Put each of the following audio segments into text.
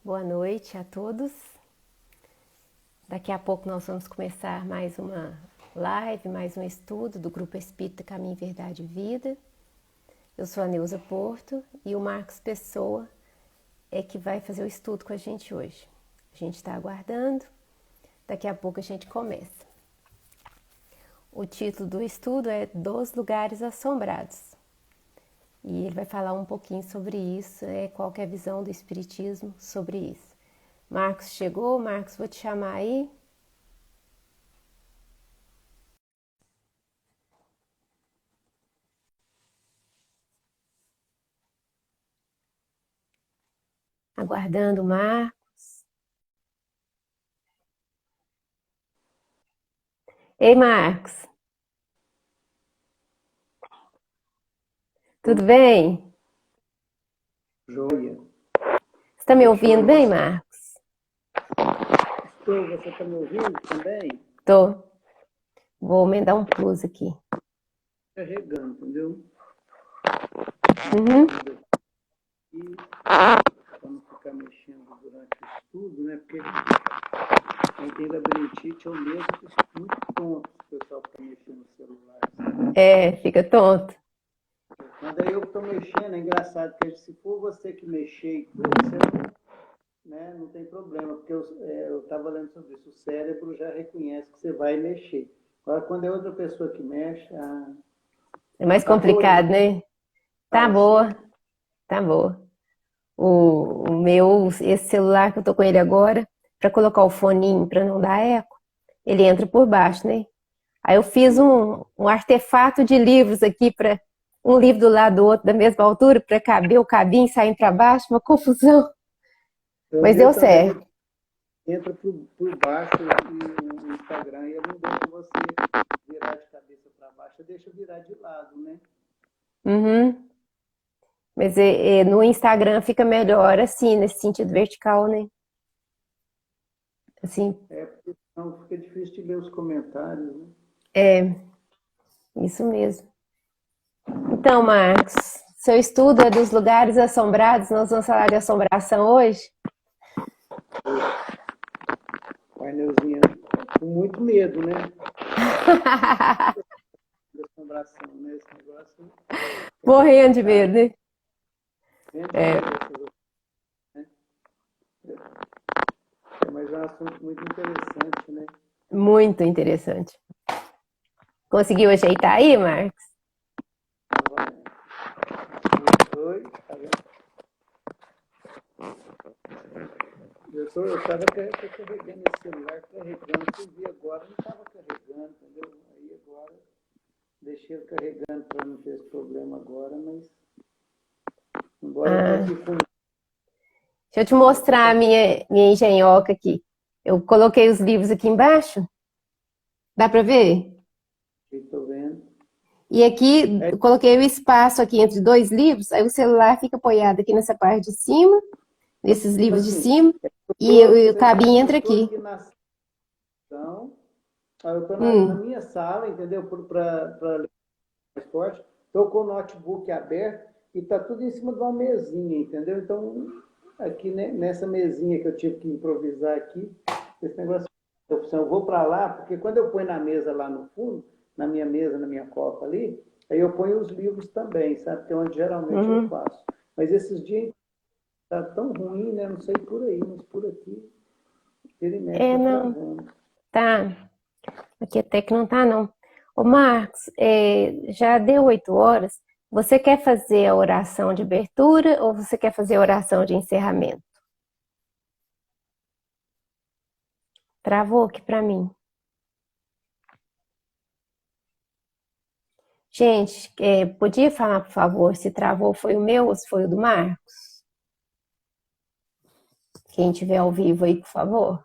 Boa noite a todos. Daqui a pouco nós vamos começar mais uma live, mais um estudo do Grupo Espírita Caminho, Verdade e Vida. Eu sou a Neuza Porto e o Marcos Pessoa é que vai fazer o estudo com a gente hoje. A gente está aguardando, daqui a pouco a gente começa. O título do estudo é Dos Lugares Assombrados. E ele vai falar um pouquinho sobre isso, qual que é a visão do Espiritismo sobre isso. Marcos chegou, Marcos, vou te chamar aí. Aguardando o Marcos. Ei, Marcos, tudo bem? Joia. Você está me Vou te ouvindo falar bem, você. Marcos? Estou, você está me ouvindo também? Tô. Vou me dar um plus aqui. Carregando, entendeu? Uhum. E para não ficar mexendo durante o estudo, né? Porque quem tem labirintite eu mesmo fico muito tonto se o pessoal fica mexendo no celular. Sabe? Fica tonto. Quando é eu que estou mexendo, é engraçado, porque se for você que mexer e tudo, você não, né, não tem problema, porque eu estava lendo sobre isso, o cérebro já reconhece que você vai mexer. Agora, quando é outra pessoa que mexe, É mais tá boa aí, complicado, né? Tá fala assim. boa, tá boa. O meu, esse celular que eu tô com ele agora, para colocar o foninho para não dar eco, ele entra por baixo, né? Aí eu fiz um artefato de livros aqui para um livro do lado do outro da mesma altura para caber o cabinho saindo para baixo, uma confusão. O Mas meu deu também certo. entra por baixo e o Instagram, e ele não deixa você virar de cabeça para baixo, deixa virar de lado, né? Uhum. Mas no Instagram fica melhor assim, nesse sentido vertical, né? Assim, É, porque senão fica difícil de ler os comentários, né? é isso mesmo. Então, Marcos, seu estudo é dos lugares assombrados, nós vamos falar de assombração hoje? Painelzinho com muito medo, né? De assombração, né? Esse negócio é Morrendo de complicado. medo, né? Medo de É, medo dessas, né? Mas é um assunto muito interessante, né? muito interessante. Conseguiu ajeitar aí, Marcos? Oi, tá vendo? Eu estava carregando esse celular, carregando, fui ver agora, não estava carregando, entendeu? Aí agora deixei ele carregando para não ter esse problema agora, mas embora eu estou Ah, aqui com. deixa eu te Aqui mostrar tá, a minha engenhoca aqui. Eu coloquei os livros aqui embaixo, dá para ver? estou vendo. E aqui, É, eu coloquei o espaço aqui entre dois livros, aí o celular fica apoiado aqui nessa parte de cima, nesses tipo livros de assim, cima, e o cabinho entra eu tô aqui. aqui na sessão, eu estou na Hum, minha sala, entendeu? Para ler mais forte, estou com o notebook aberto e está tudo em cima de uma mesinha, entendeu? Então, aqui né, nessa mesinha que eu tive que improvisar aqui, esse negócio, eu vou para lá, porque quando eu ponho na mesa lá no fundo, na minha mesa, na minha copa ali, aí eu ponho os livros também, sabe? Que é onde geralmente eu uhum. faço. Mas esses dias tá tão ruim, né? Não sei por aí, mas por aqui, ele mexe, tá Não, travando. tá. Aqui até que não tá, não. Ô, Marcos, já deu 8 horas. Você quer fazer a oração de abertura ou você quer fazer a oração de encerramento? Travou aqui para mim. Gente, podia falar, por favor, se travou foi o meu ou se foi o do Marcos? Quem tiver ao vivo aí, por favor.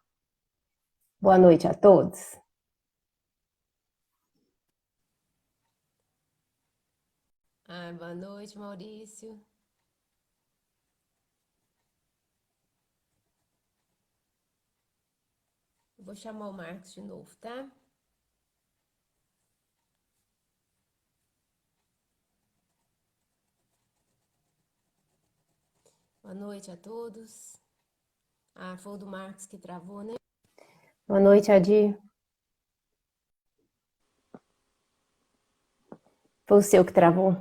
Boa noite a todos. Boa noite, Maurício. Vou chamar o Marcos de novo, tá? Boa noite a todos. Ah, foi o do Marcos que travou, né? Boa noite, Adir. Foi o seu que travou?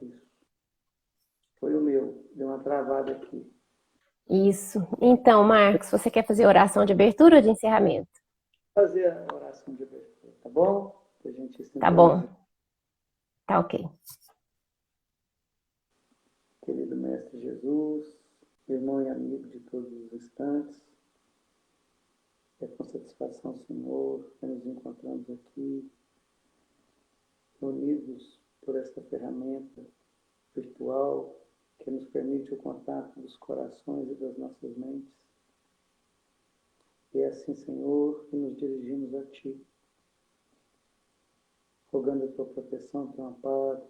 Isso. Foi o meu. Deu uma travada aqui. Isso. Então, Marcos, você quer fazer oração de abertura ou de encerramento? Vou fazer a oração de abertura, tá bom? Para a gente Tá bom. sintonizar. Tá ok. Querido Mestre Jesus, irmão e amigo de todos os instantes, é com satisfação, Senhor, que nos encontramos aqui, unidos por esta ferramenta virtual que nos permite o contato dos corações e das nossas mentes. E é assim, Senhor, que nos dirigimos a Ti, rogando a Tua proteção, Teu amparo,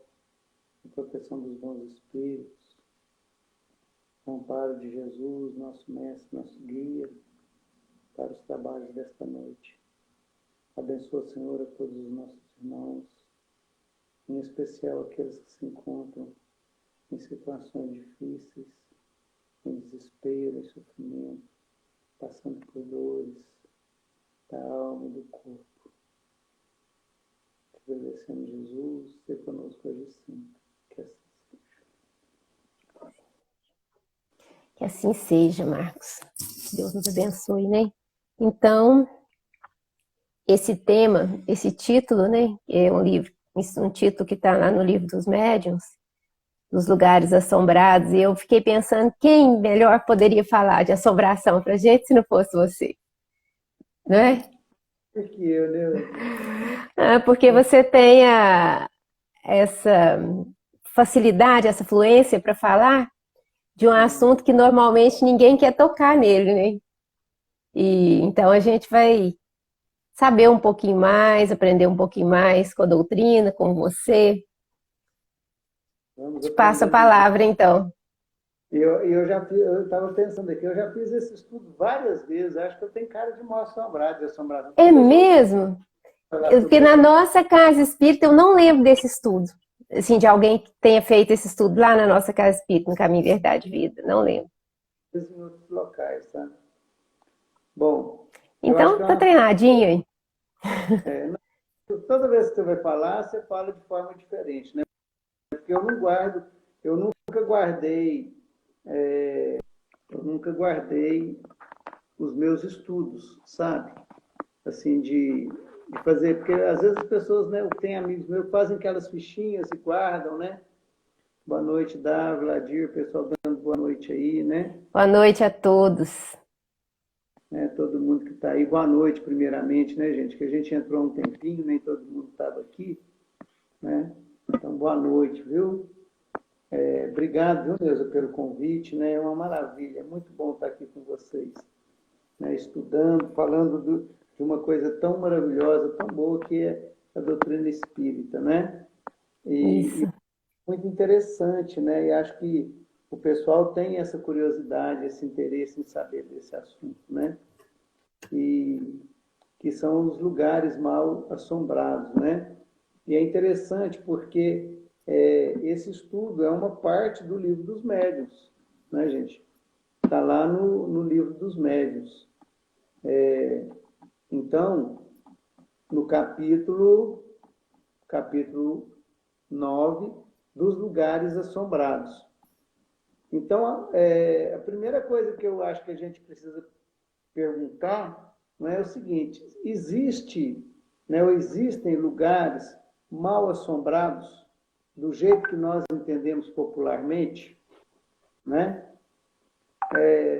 a proteção dos bons espíritos, o amparo de Jesus, nosso Mestre, nosso guia, para os trabalhos desta noite. Abençoa, Senhor, a todos os nossos irmãos, em especial aqueles que se encontram em situações difíceis, em desespero, em sofrimento, passando por dores da alma e do corpo. Te agradecemos, Jesus, ser conosco hoje e sempre. Que assim seja. Que assim seja, Marcos. Deus nos abençoe, né? Então, esse tema, esse título, né? É um livro, um título que está lá no livro dos médiuns, dos lugares assombrados, e eu fiquei pensando quem melhor poderia falar de assombração para a gente se não fosse você, não é? Porque eu, né? Porque você tem essa facilidade, essa fluência para falar de um assunto que normalmente ninguém quer tocar nele, né? E então a gente vai saber um pouquinho mais, aprender um pouquinho mais com a doutrina, com você. Vamos Te passo a aprendendo. palavra, então. Eu estava pensando aqui, eu já fiz esse estudo várias vezes, acho que eu tenho cara de mal assombrado, de assombração. É Toda vez que eu mesmo? falar Porque sobre na essa nossa casa espírita eu não lembro desse estudo. Assim, de alguém que tenha feito esse estudo lá na nossa casa espírita, no Caminho Verdade e Vida. Não lembro. coisa em outros locais, tá? Bom, eu acho que Então, tá treinadinho aí. toda vez que você vai falar, você fala de forma diferente, né? Porque eu nunca guardei os meus estudos, sabe? Assim, de fazer, porque às vezes as pessoas, né, tem amigos meus que fazem aquelas fichinhas e guardam, né? Boa noite, Davi, Ladir, pessoal dando boa noite aí, né? Boa noite a todos. Todo mundo que está aí, boa noite, primeiramente, né, gente? Que a gente entrou há um tempinho, nem todo mundo estava aqui, né? Então, boa noite, viu? Obrigado, viu, Neuza, pelo convite, né? É uma maravilha, é muito bom estar aqui com vocês, né? Estudando, falando de uma coisa tão maravilhosa, tão boa que é a doutrina espírita, né? E Isso. muito interessante, né? E acho que o pessoal tem essa curiosidade, esse interesse em saber desse assunto, né? E que são os lugares mal assombrados, né? E é interessante porque esse estudo é uma parte do livro dos médiuns, né, gente? Está lá no livro dos médiuns. Então, no capítulo 9 dos lugares assombrados. Então, a primeira coisa que eu acho que a gente precisa perguntar, não é o seguinte: existe, né, ou existem lugares mal assombrados do jeito que nós entendemos popularmente, né?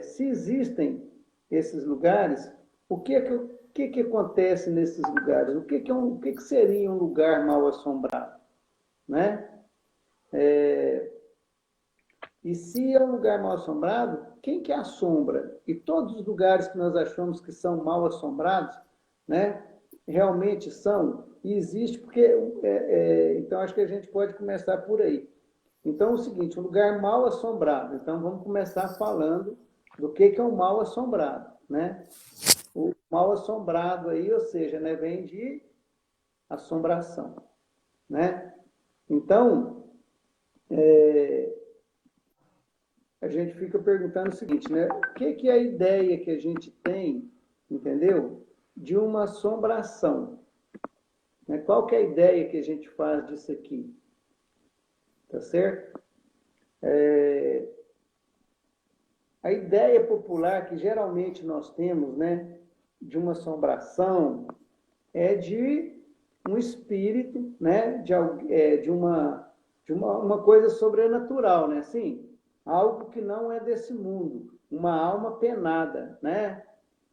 Se existem esses lugares, o que acontece nesses lugares? O que seria um lugar mal assombrado, né? E se é um lugar mal assombrado, quem que assombra? E todos os lugares que nós achamos que são mal assombrados, né, realmente são, e existe, porque. Então, acho que a gente pode começar por aí. Então, é o seguinte: um lugar mal assombrado. Então, vamos começar falando do que é um mal assombrado, né? O mal assombrado aí, ou seja, né, vem de assombração, né? Então, a gente fica perguntando o seguinte, né? O que é a ideia que a gente tem, entendeu? De uma assombração. Né? Qual que é a ideia que a gente faz disso aqui? Tá certo? A ideia popular que geralmente nós temos, né, de uma assombração, é de um espírito, né, de uma coisa sobrenatural, né, assim, algo que não é desse mundo, uma alma penada, né?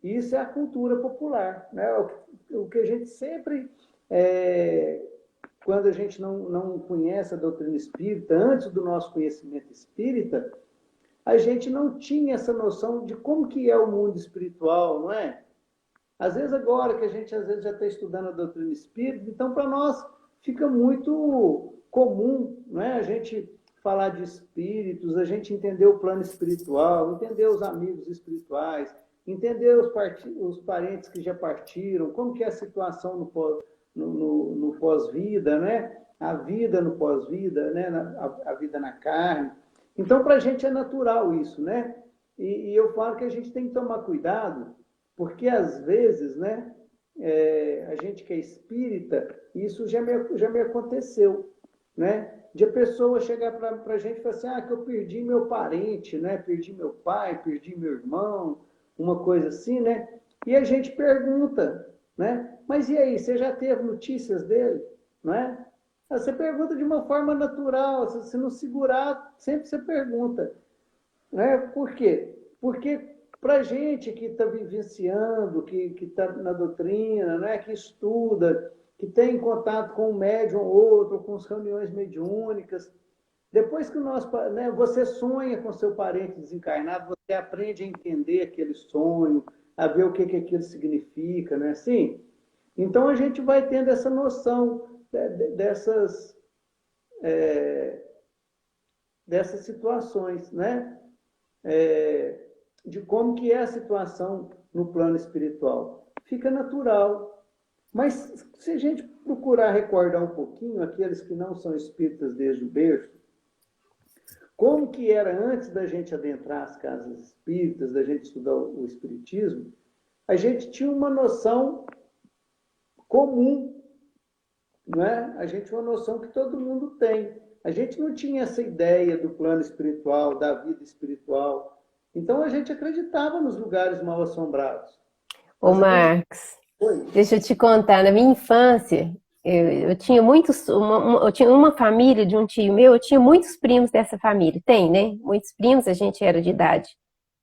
Isso é a cultura popular, né? O que a gente sempre, quando a gente não conhece a doutrina espírita, antes do nosso conhecimento espírita, a gente não tinha essa noção de como que é o mundo espiritual, não é? Às vezes agora que a gente às vezes já está estudando a doutrina espírita, então para nós fica muito comum, não é? A gente falar de espíritos, a gente entender o plano espiritual, entender os amigos espirituais, entender os parentes que já partiram, como que é a situação no pós-vida, né? A vida no pós-vida, né? A vida na carne. Então, para a gente é natural isso, né? E eu falo que a gente tem que tomar cuidado, porque às vezes, né, a gente que é espírita, isso já me aconteceu, né? De a pessoa chegar para a gente e falar assim, que eu perdi meu parente, né? Perdi meu pai, perdi meu irmão, uma coisa assim, né? E a gente pergunta, né? Mas e aí, você já teve notícias dele? Não é? Você pergunta de uma forma natural, se não segurar, sempre você pergunta. Né? Por quê? Porque para a gente que está vivenciando, que está na doutrina, né? Que estuda, que tem contato com um médium ou outro, com as reuniões mediúnicas, depois que né, você sonha com seu parente desencarnado, você aprende a entender aquele sonho, a ver o que aquilo significa, não é assim? Então a gente vai tendo essa noção dessas situações, né? De como que é a situação no plano espiritual. Fica natural. Mas se a gente procurar recordar um pouquinho, aqueles que não são espíritas desde o berço, como que era antes da gente adentrar as casas espíritas, da gente estudar o espiritismo, a gente tinha uma noção comum, não é? A gente tinha uma noção que todo mundo tem. A gente não tinha essa ideia do plano espiritual, da vida espiritual. Então a gente acreditava nos lugares mal assombrados. Ô Nós acreditávamos. Marcos, deixa eu te contar, na minha infância, eu tinha eu tinha uma família de um tio meu, eu tinha muitos primos dessa família, tem, né? Muitos primos, a gente era de idade,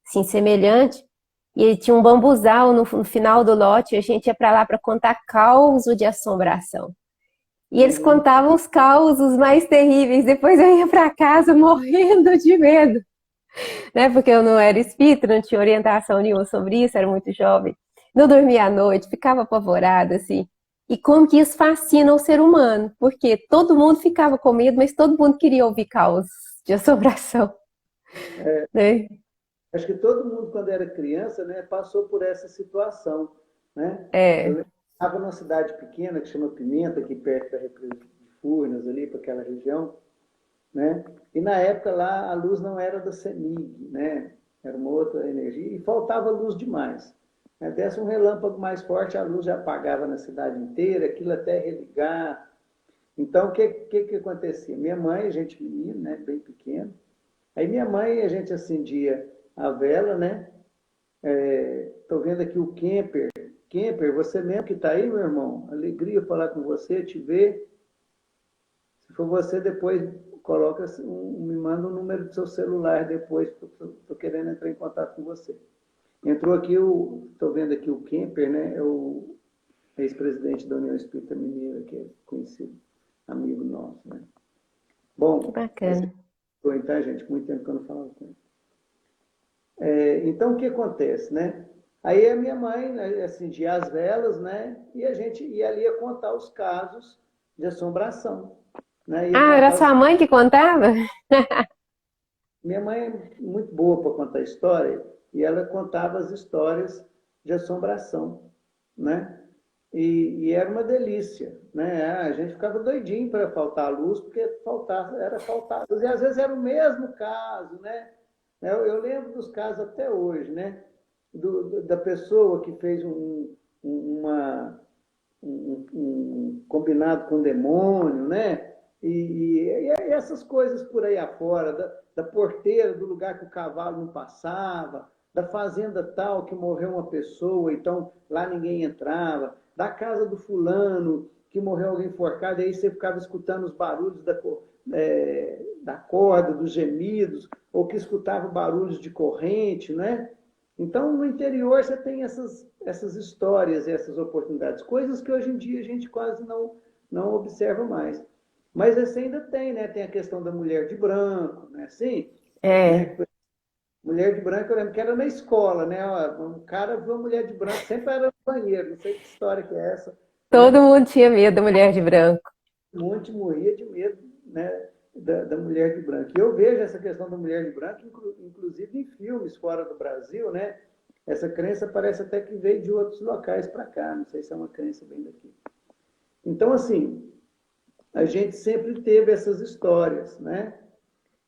assim, semelhante, e ele tinha um bambuzal no final do lote, e a gente ia para lá para contar causo de assombração. E eles contavam os causos mais terríveis, depois eu ia para casa morrendo de medo, né? Porque eu não era espírita, não tinha orientação nenhuma sobre isso, era muito jovem. Não dormia à noite, ficava apavorada, assim. E como que isso fascina o ser humano, porque todo mundo ficava com medo, mas todo mundo queria ouvir causos de assombração, né? Acho que todo mundo, quando era criança, né, passou por essa situação. Né? É. Eu estava numa cidade pequena que chama Pimenta, aqui perto da represa de Furnas, ali para aquela região. Né? E na época lá a luz não era da CEMIG, né? Era uma outra energia e faltava luz demais. Né? Desse um relâmpago mais forte, a luz já apagava na cidade inteira, aquilo até religar. Então, o que acontecia? Minha mãe, a gente menino, né, bem pequeno, aí minha mãe, a gente acendia a vela, né? Estou vendo aqui o Kemper. Kemper, você mesmo que está aí, meu irmão? Alegria falar com você, te ver. Se for você, depois coloca, me manda o número do seu celular depois, porque eu estou querendo entrar em contato com você. Entrou aqui, estou vendo aqui o Kemper, né? É o ex-presidente da União Espírita Mineira, que é conhecido, amigo nosso, né? Bom, Que bacana. tá, gente? Muito tempo que eu não falava com ele. Então, o que acontece, né? Aí a minha mãe, né, acendia as velas, né? E a gente ia ali a contar os casos de assombração. Né? Ia Ah, era contar sua mãe que contava? Minha mãe é muito boa para contar história e ela contava as histórias de assombração, né? e era uma delícia, né? A gente ficava doidinho para faltar luz, porque era faltar luz. E às vezes era o mesmo caso, né? Eu lembro dos casos até hoje, né? Da pessoa que fez uma, um combinado com o demônio, né? E essas coisas por aí afora, da porteira do lugar que o cavalo não passava, da fazenda tal que morreu uma pessoa, então lá ninguém entrava, da casa do fulano que morreu alguém enforcado, e aí você ficava escutando os barulhos da corda, dos gemidos, ou que escutava barulhos de corrente, né? Então, no interior, você tem essas histórias, essas oportunidades, coisas que hoje em dia a gente quase não observa mais. Mas você ainda tem, né? Tem a questão da mulher de branco, né? Assim, É, né? Mulher de branco, eu lembro que era na escola, né? Um cara viu a mulher de branco, sempre era no banheiro, não sei que história que é essa, todo né? mundo tinha medo da mulher de branco. Um monte morria de medo, né? Da mulher de branco. E eu vejo essa questão da mulher de branco, inclusive em filmes fora do Brasil, né? Essa crença parece até que veio de outros locais para cá, não sei se é uma crença bem daqui. Então, assim, a gente sempre teve essas histórias, né?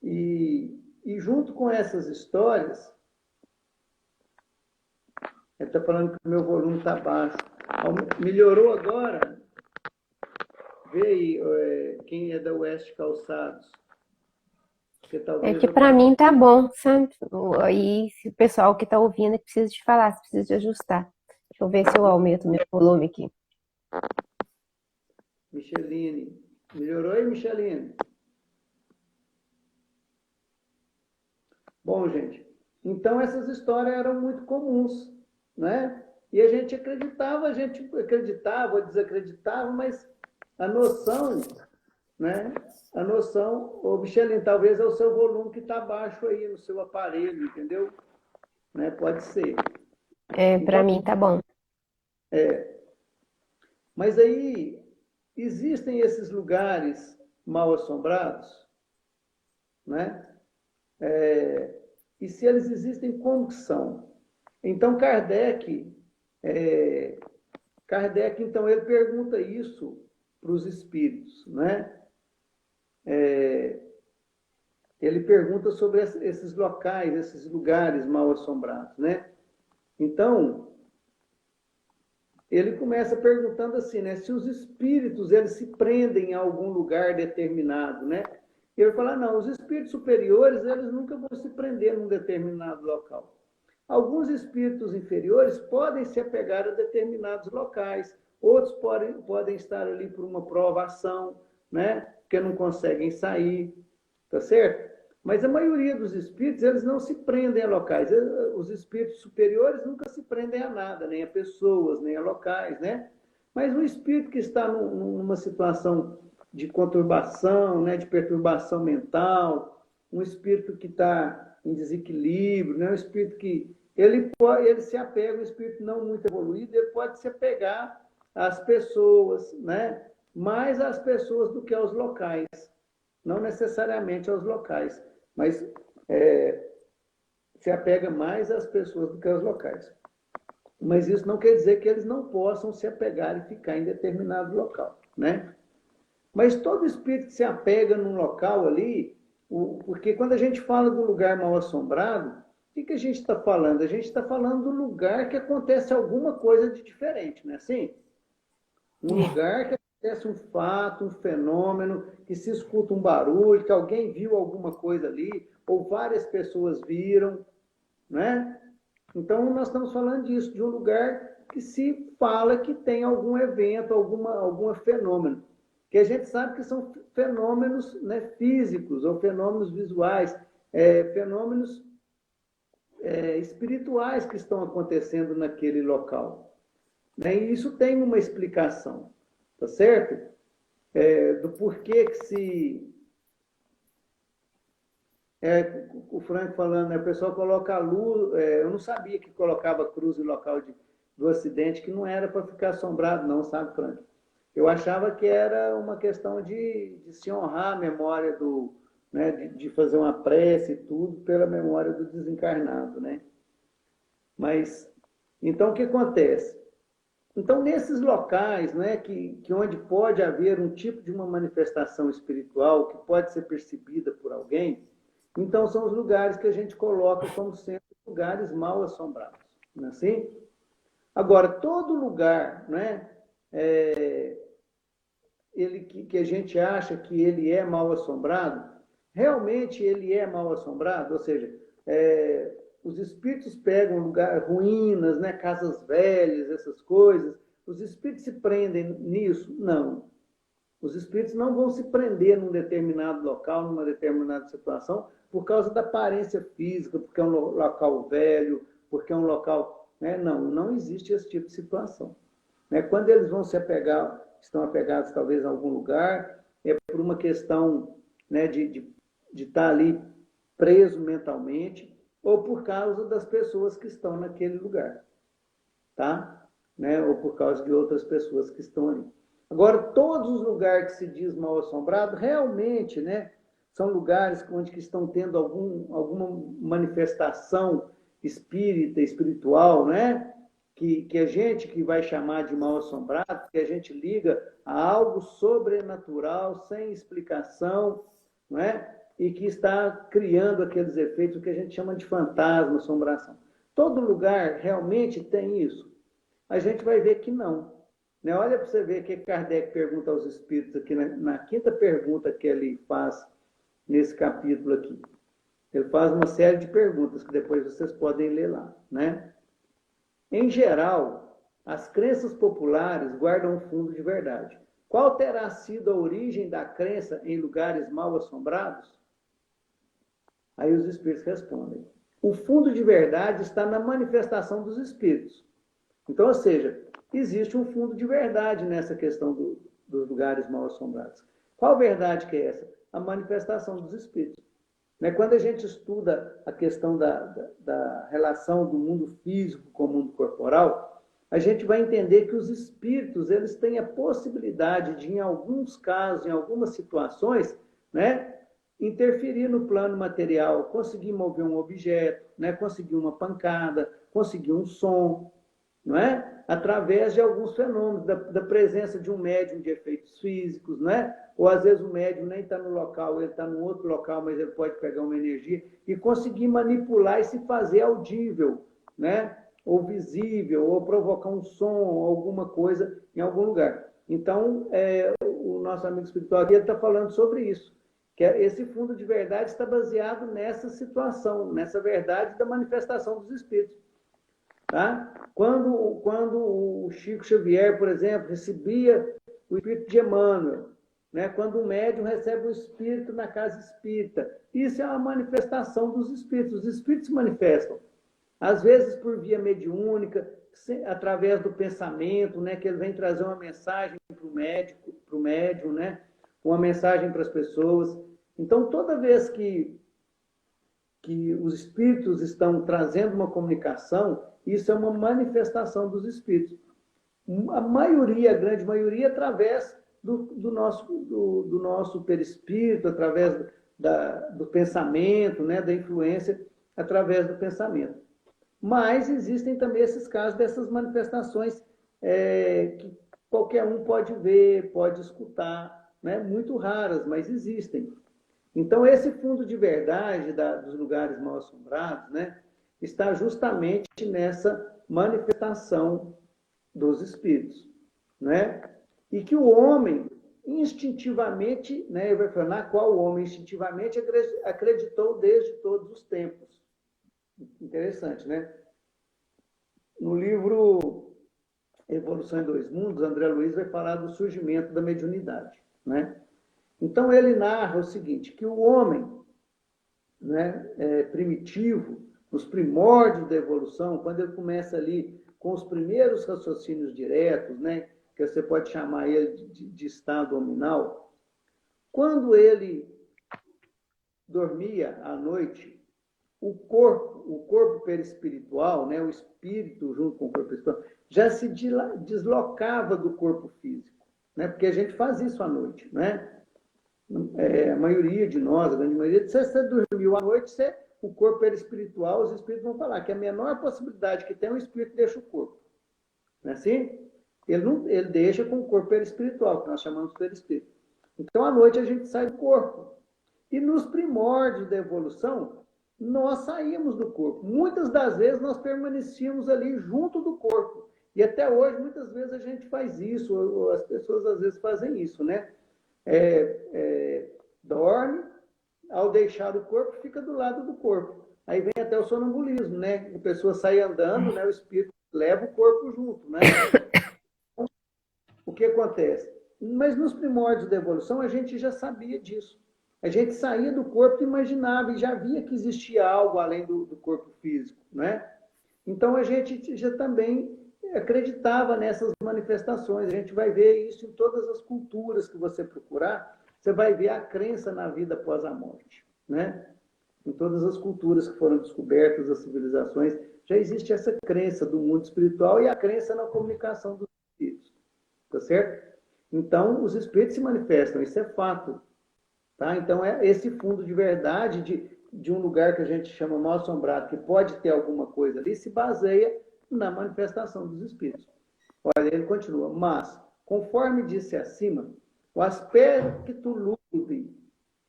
E junto com essas histórias, ele está falando que o meu volume está baixo. Melhorou agora? Vê aí, quem é da Oeste Calçados. Porque É talvez que eu pra tenha. mim tá bom, sabe? Aí, se o pessoal que tá ouvindo é que precisa de falar, se precisa de ajustar. Deixa eu ver se eu aumento meu volume aqui. Micheline. Melhorou aí, Micheline? Bom, gente, então essas histórias eram muito comuns, né? E a gente acreditava ou desacreditava, mas a noção, né? A noção, ô Micheline, talvez é o seu volume que está baixo aí no seu aparelho, entendeu? Né? Pode ser. É, pra Então, mim tá bom. mas aí existem esses lugares mal assombrados, né? E se eles existem, como que são? Então, Kardec, então, ele pergunta isso para os espíritos, né? Ele pergunta sobre esses locais, esses lugares mal assombrados, né? Então, ele começa perguntando assim, né? Se os espíritos, eles se prendem a algum lugar determinado, né? E ele fala, não, os espíritos superiores, eles nunca vão se prender num determinado local. Alguns espíritos inferiores podem se apegar a determinados locais, outros podem estar ali por uma provação, né? Porque não conseguem sair, tá certo? Mas a maioria dos espíritos, eles não se prendem a locais. Os espíritos superiores nunca se prendem a nada, nem a pessoas, nem a locais, né? Mas um espírito que está numa situação de conturbação, né, de perturbação mental, um espírito que está em desequilíbrio, né, um espírito que ele se apega, um espírito não muito evoluído, ele pode se apegar às pessoas, né, mais às pessoas do que aos locais, não necessariamente aos locais, mas se apega mais às pessoas do que aos locais. Mas isso não quer dizer que eles não possam se apegar e ficar em determinado local, né? Mas todo espírito que se apega num local ali, porque quando a gente fala do lugar mal assombrado, o que a gente está falando? A gente está falando do lugar que acontece alguma coisa de diferente, não é assim? Um lugar que acontece um fato, um fenômeno, que se escuta um barulho, que alguém viu alguma coisa ali, ou várias pessoas viram, né? Então, nós estamos falando disso, de um lugar que se fala que tem algum evento, algum fenômeno, que a gente sabe que são fenômenos, né, físicos ou fenômenos visuais, fenômenos espirituais que estão acontecendo naquele local. Né? E isso tem uma explicação, tá certo? Do porquê que se o Frank falando, né? O pessoal coloca a luz. Eu não sabia que colocava cruz no local do acidente, que não era para ficar assombrado, não, sabe, Frank? Eu achava que era uma questão de se honrar a memória né, de fazer uma prece e tudo pela memória do desencarnado, né? Mas, então, o que acontece? Então, nesses locais, né, que onde pode haver um tipo de uma manifestação espiritual que pode ser percebida por alguém, então são os lugares que a gente coloca como sendo lugares mal assombrados. Não é assim? Agora, todo lugar, né, que a gente acha que ele é mal assombrado, realmente ele é mal assombrado, ou seja, os espíritos pegam ruínas, né, casas velhas, essas coisas, os espíritos se prendem nisso? Não. Os espíritos não vão se prender num determinado local, numa determinada situação, por causa da aparência física, porque é um local velho, porque é um local... Né? Não existe esse tipo de situação. Né? Quando eles vão se apegar, estão apegados talvez a algum lugar, é por uma questão, né, de estar ali preso mentalmente, ou por causa das pessoas que estão naquele lugar, tá? Né? Ou por causa de outras pessoas que estão ali. Agora, todos os lugares que se diz mal assombrado, realmente, né, são lugares onde que estão tendo alguma manifestação espírita, espiritual, né? Que a gente que vai chamar de mal assombrado, que a gente liga a algo sobrenatural, sem explicação, não é? E que está criando aqueles efeitos que a gente chama de fantasma, assombração. Todo lugar realmente tem isso? A gente vai ver que não. Né? Olha para você ver o que Kardec pergunta aos espíritos aqui, na quinta pergunta que ele faz nesse capítulo aqui. Ele faz uma série de perguntas que depois vocês podem ler lá, né? Em geral, as crenças populares guardam um fundo de verdade. Qual terá sido a origem da crença em lugares mal assombrados? Aí os espíritos respondem. O fundo de verdade está na manifestação dos espíritos. Então, ou seja, existe um fundo de verdade nessa questão dos lugares mal assombrados. Qual verdade que é essa? A manifestação dos espíritos. Né? Quando a gente estuda a questão da relação do mundo físico com o mundo corporal, a gente vai entender que os espíritos eles têm a possibilidade de, em alguns casos, em algumas situações, né, interferir no plano material, conseguir mover um objeto, né, conseguir uma pancada, conseguir um som, não é? Através de alguns fenômenos, da presença de um médium de efeitos físicos, não é? Ou às vezes o médium nem está no local, ele está num outro local, mas ele pode pegar uma energia e conseguir manipular e se fazer audível, né? Ou visível, ou provocar um som, ou alguma coisa em algum lugar. Então, o nosso amigo espiritual aqui está falando sobre isso, que esse fundo de verdade está baseado nessa situação, nessa verdade da manifestação dos espíritos. Tá? Quando o Chico Xavier, por exemplo, recebia o espírito de Emmanuel, né? Quando o médium recebe o espírito na casa espírita, isso é uma manifestação dos espíritos. Os espíritos se manifestam, às vezes por via mediúnica, através do pensamento, né? Que ele vem trazer uma mensagem para o médium, né? Uma mensagem para as pessoas. Então, toda vez que os espíritos estão trazendo uma comunicação, isso é uma manifestação dos espíritos. A maioria, a grande maioria, através do nosso perispírito, através do pensamento, né, da influência, através do pensamento. Mas existem também esses casos dessas manifestações que qualquer um pode ver, pode escutar, né, muito raras, mas existem. Então, esse fundo de verdade dos lugares mal assombrados, né, está justamente nessa manifestação dos espíritos, né? E que o homem instintivamente, né, eu vou falar qual o homem instintivamente acreditou desde todos os tempos. Interessante, né? No livro Evolução em Dois Mundos, André Luiz vai falar do surgimento da mediunidade, né? Então, ele narra o seguinte, que o homem, né, primitivo, nos primórdios da evolução, quando ele começa ali com os primeiros raciocínios diretos, né, que você pode chamar ele de estado hominal, quando ele dormia à noite, o corpo perispiritual, né, o espírito junto com o corpo espiritual, já se deslocava do corpo físico, né, porque a gente faz isso à noite, né? A maioria de nós, a grande maioria, se você dormiu à noite, o corpo era espiritual, os espíritos vão falar que a menor possibilidade que tem, o espírito deixa o corpo. Não é assim? ele deixa com o corpo perispiritual, que nós chamamos de perispírito. Então, à noite, a gente sai do corpo. E nos primórdios da evolução, nós saímos do corpo. Muitas das vezes, nós permanecíamos ali junto do corpo. E até hoje, muitas vezes, a gente faz isso, ou as pessoas às vezes fazem isso, né? Dorme, ao deixar o corpo, fica do lado do corpo. Aí vem até o sonambulismo, né? A pessoa sai andando, né? O espírito leva o corpo junto, né? O que acontece? Mas nos primórdios da evolução, a gente já sabia disso. A gente saía do corpo e imaginava, e já via que existia algo além do corpo físico, né? Então, a gente já também acreditava nessas manifestações. A gente vai ver isso em todas as culturas que você procurar, você vai ver a crença na vida após a morte, né? Em todas as culturas que foram descobertas, as civilizações, já existe essa crença do mundo espiritual e a crença na comunicação dos espíritos, tá certo? Então, os espíritos se manifestam, isso é fato, tá? Então, esse fundo de verdade de um lugar que a gente chama mal assombrado, que pode ter alguma coisa ali, se baseia na manifestação dos espíritos. Olha, ele continua, mas, conforme disse acima, o aspecto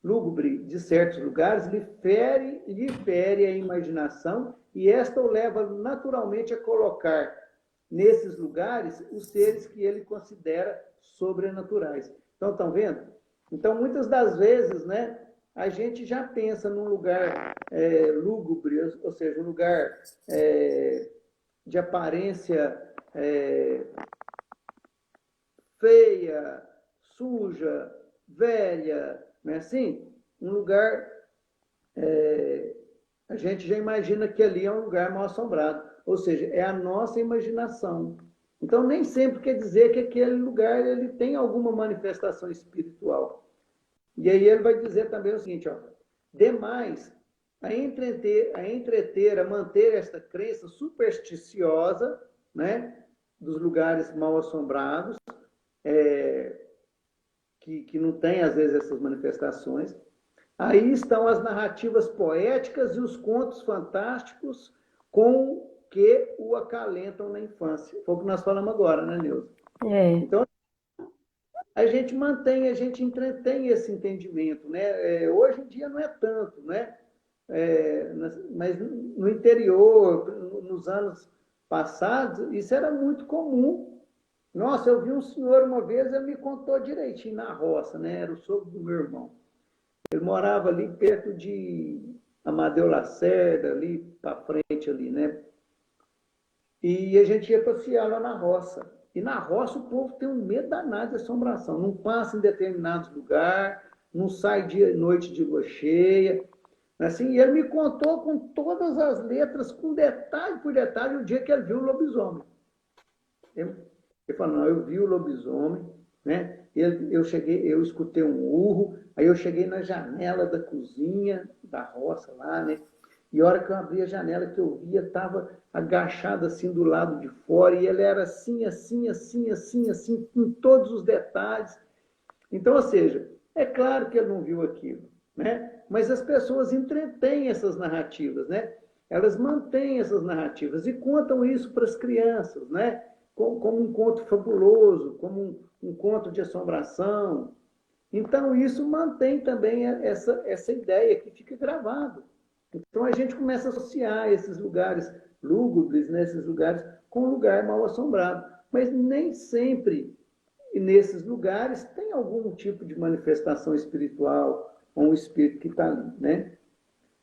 lúgubre de certos lugares lhe fere a imaginação e esta o leva naturalmente a colocar nesses lugares os seres que ele considera sobrenaturais. Então, estão vendo? Então, muitas das vezes, né, a gente já pensa num lugar lúgubre, ou seja, um lugar de aparência feia, suja, velha, não é assim? Um lugar, a gente já imagina que ali é um lugar mal assombrado, ou seja, é a nossa imaginação. Então, nem sempre quer dizer que aquele lugar ele tem alguma manifestação espiritual. E aí ele vai dizer também o seguinte, ó, demais, a manter esta crença supersticiosa, né, dos lugares mal assombrados, que não tem, às vezes, essas manifestações. Aí estão as narrativas poéticas e os contos fantásticos com que o acalentam na infância. Foi o que nós falamos agora, né, Neuza? Então, a gente entretém esse entendimento, né? Hoje em dia não é tanto, né? Mas no interior, nos anos passados, isso era muito comum. Nossa, eu vi um senhor uma vez, ele me contou direitinho, na roça, né? Era o sogro do meu irmão. Ele morava ali perto de Amadeu Lacerda, ali para frente, ali, né? E a gente ia passear lá na roça. E na roça o povo tem um medo danado de assombração. Não passa em determinados lugares, não sai dia e noite de lua cheia. Assim, e ele me contou com todas as letras, com detalhe por detalhe, o dia que ele viu o lobisomem. Ele falou, não, eu vi o lobisomem, né? Eu escutei um urro, aí eu cheguei na janela da cozinha, da roça lá, né? E a hora que eu abri a janela, que eu via, estava agachado assim do lado de fora, e ele era assim, com todos os detalhes. Então, ou seja, é claro que ele não viu aquilo, né? Mas as pessoas entretêm essas narrativas, né? Elas mantêm essas narrativas e contam isso para as crianças, né? Como um conto fabuloso, como um conto de assombração. Então, isso mantém também essa ideia que fica gravado. Então, a gente começa a associar esses lugares lúgubres, né, esses lugares, com um lugar mal assombrado. Mas nem sempre nesses lugares tem algum tipo de manifestação espiritual ou um espírito que está ali, né?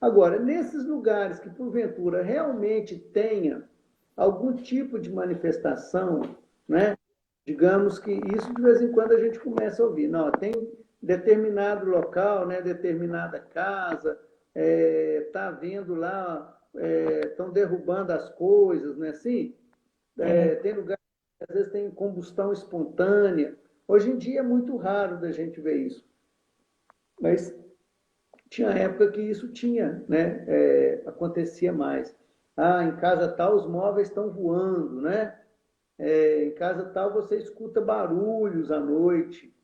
Agora, nesses lugares que, porventura, realmente tenha algum tipo de manifestação, né? Digamos que isso, de vez em quando, a gente começa a ouvir. Não, tem determinado local, né, determinada casa, está vendo lá, estão derrubando as coisas, né? Assim, tem lugar que às vezes tem combustão espontânea. Hoje em dia é muito raro da gente ver isso. Mas tinha época que isso tinha, né? Acontecia mais. Ah, em casa tal os móveis estão voando, né? Em casa tal você escuta barulhos à noite.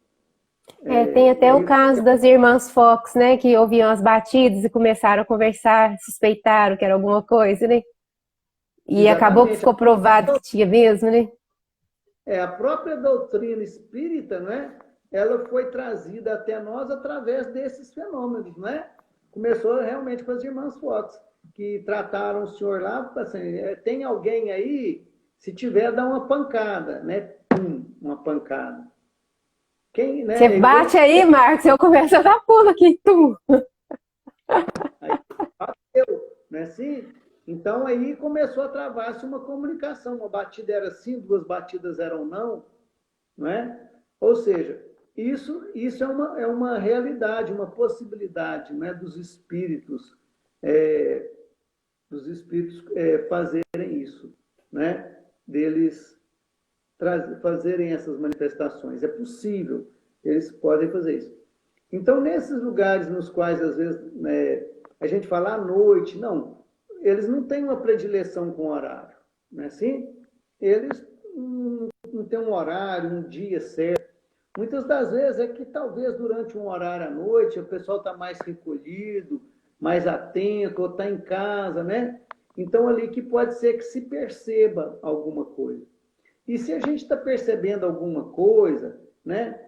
Tem até o caso das irmãs Fox, né? Que ouviam as batidas e começaram a conversar, suspeitaram que era alguma coisa, né? E acabou que ficou provado que tinha mesmo, né? A própria doutrina espírita, né, ela foi trazida até nós através desses fenômenos, né? Começou realmente com as irmãs Fox, que trataram o senhor lá, assim, tem alguém aí, se tiver, dá uma pancada, né? Pum, uma pancada. Quem, Você né? bate aí, Marcos, eu começo a dar pulo aqui, tu. Aí bateu, né? Assim, então aí começou a travar-se uma comunicação. Uma batida era sim, duas batidas eram não é? Ou seja, isso é uma realidade, uma possibilidade, né, é, dos espíritos fazerem isso, né? Deles fazerem essas manifestações. É possível, eles podem fazer isso. Então, nesses lugares nos quais, às vezes, a gente fala à noite, não, eles não têm uma predileção com horário, não é assim? Eles não têm um horário, um dia certo. Muitas das vezes é que talvez durante um horário à noite o pessoal está mais recolhido, mais atento, ou está em casa, né? Então, ali que pode ser que se perceba alguma coisa. E se a gente está percebendo alguma coisa, né,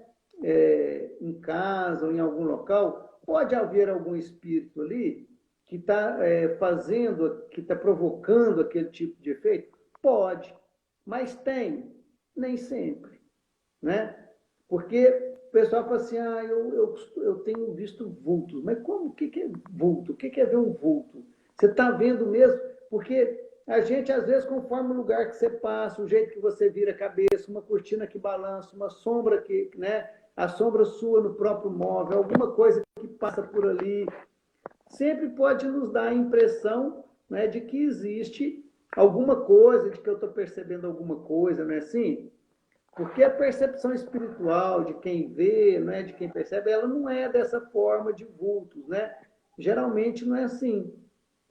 em casa ou em algum local, pode haver algum espírito ali que está fazendo, que está provocando aquele tipo de efeito? Pode, mas tem, nem sempre, né? Porque o pessoal fala assim, eu tenho visto vultos. Mas como? O que é vulto? O que é ver um vulto? Você está vendo mesmo? Porque a gente, às vezes, conforme o lugar que você passa, o jeito que você vira a cabeça, uma cortina que balança, uma sombra que, né? A sombra sua no próprio móvel, alguma coisa que passa por ali, sempre pode nos dar a impressão, né, de que existe alguma coisa, de que eu estou percebendo alguma coisa, não é assim? Porque a percepção espiritual de quem vê, né, de quem percebe, ela não é dessa forma de vultos, né? Geralmente não é assim.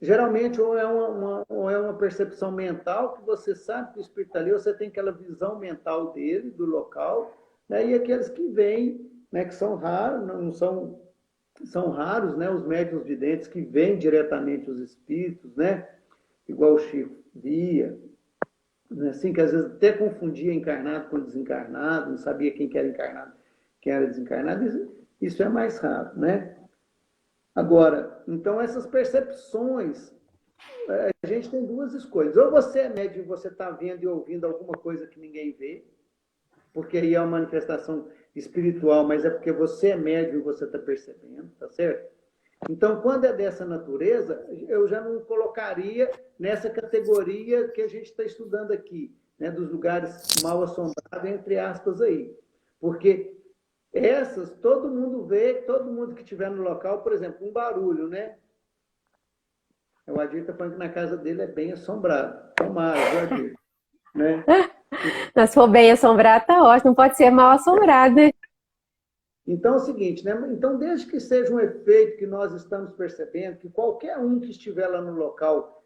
Geralmente ou é uma percepção mental, que você sabe que o espírito está ali, você tem aquela visão mental dele, do local, né? E aqueles que vêm, né, que são raros, não são raros, né, os médiuns videntes que veem diretamente os espíritos, né? Igual o Chico via, assim, que às vezes até confundia encarnado com desencarnado, não sabia quem que era encarnado, quem era desencarnado, isso é mais raro, né? Agora, então essas percepções, a gente tem duas escolhas. Ou você é médium e você está vendo e ouvindo alguma coisa que ninguém vê, porque aí é uma manifestação espiritual, mas é porque você é médium e você está percebendo, tá certo? Então, quando é dessa natureza, eu já não colocaria nessa categoria que a gente está estudando aqui, né, dos lugares mal assombrados, entre aspas, aí. Porque essas, todo mundo vê, todo mundo que estiver no local, por exemplo, um barulho, né? O Adir está falando que na casa dele é bem assombrado. Tomara, viu, Adir? Né? Mas se for bem assombrado, tá ótimo. Não pode ser mal assombrado, né? Então é o seguinte, né? Então, desde que seja um efeito que nós estamos percebendo, que qualquer um que estiver lá no local,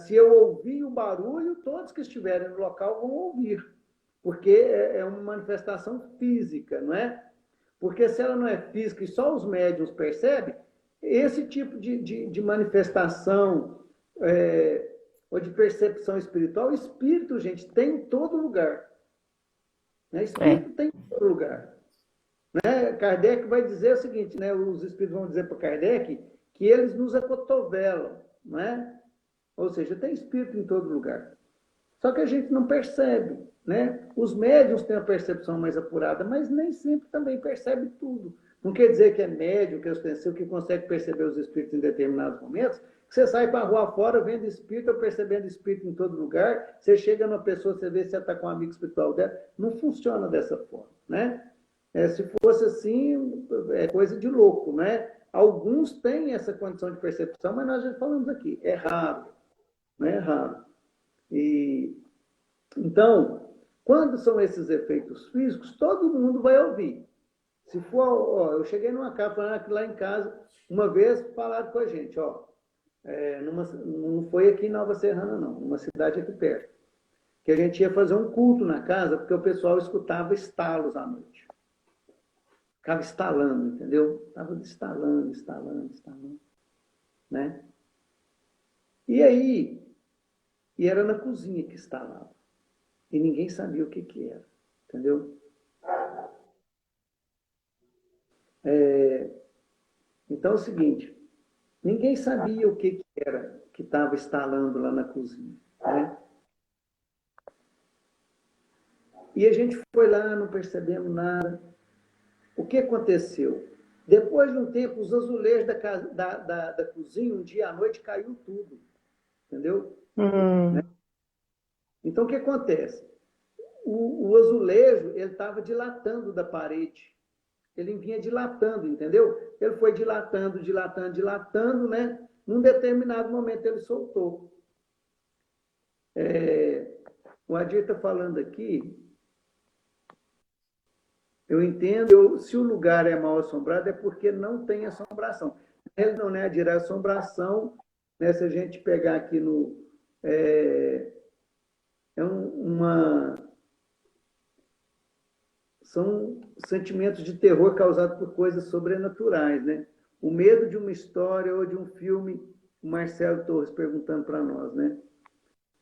se eu ouvir o barulho, todos que estiverem no local vão ouvir, porque é uma manifestação física, não é? Porque se ela não é física e só os médiuns percebem, esse tipo de manifestação ou de percepção espiritual, espírito, gente, tem em todo lugar. Né? É. Espírito tem em todo lugar. Né? Kardec vai dizer o seguinte, né? Os espíritos vão dizer para Kardec que eles nos acotovelam, né? Ou seja, tem espírito em todo lugar. Só que a gente não percebe, né? Os médiuns têm a percepção mais apurada, mas nem sempre também percebe tudo. Não quer dizer que é médium, que é ostensivo, que consegue perceber os espíritos em determinados momentos. Você sai para a rua fora vendo espírito ou percebendo espírito em todo lugar, você chega numa pessoa, você vê se ela está com um amigo espiritual dela. Não funciona dessa forma, né? Se fosse assim, é coisa de louco, né? Alguns têm essa condição de percepção, mas nós já falamos aqui, é raro, né? É raro. E, então, quando são esses efeitos físicos, todo mundo vai ouvir. Se for, ó, eu cheguei numa casa, falando que lá em casa, uma vez falaram com a gente, ó, não foi aqui em Nova Serrana, não, numa cidade aqui perto, que a gente ia fazer um culto na casa, porque o pessoal escutava estalos à noite. Ficava estalando, entendeu? Estava estalando, né? E aí, e era na cozinha que instalava. e ninguém sabia o que que era, entendeu? Então é o seguinte, ninguém sabia o que que era que estava instalando lá na cozinha, né? E a gente foi lá, não percebemos nada. O que aconteceu? Depois de um tempo, os azulejos da cozinha, um dia à noite, caiu tudo, entendeu? Então, o que acontece? O azulejo, ele estava dilatando da parede. Ele vinha dilatando, entendeu? Ele foi dilatando, dilatando, dilatando, né? Num determinado momento, ele soltou. O Adir está falando aqui, eu entendo, se o lugar é mal assombrado, é porque não tem assombração. Ele não é a assombração, né? Se a gente pegar aqui no... São sentimentos de terror causados por coisas sobrenaturais, né? O medo de uma história ou de um filme, o Marcelo Torres perguntando para nós, né?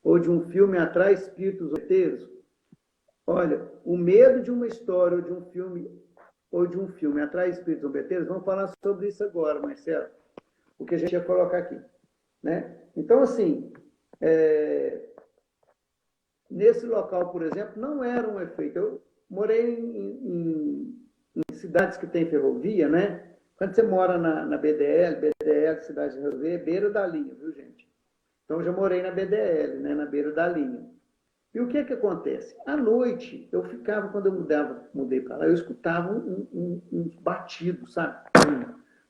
Ou de um filme atrai espíritos zombeteiros. Olha, o medo de uma história ou de um filme atrai espíritos zombeteiros, vamos falar sobre isso agora, Marcelo, o que a gente ia colocar aqui, né? Então, assim, nesse local, por exemplo, não era um efeito. Eu morei em cidades que tem ferrovia, né? Quando você mora na BDL, Cidade de Ferrovia, é beira da linha, viu, gente? Então, eu já morei na BDL, né? Na beira da linha. E o que que acontece? À noite, eu ficava, quando eu mudei para lá, eu escutava um batido, sabe?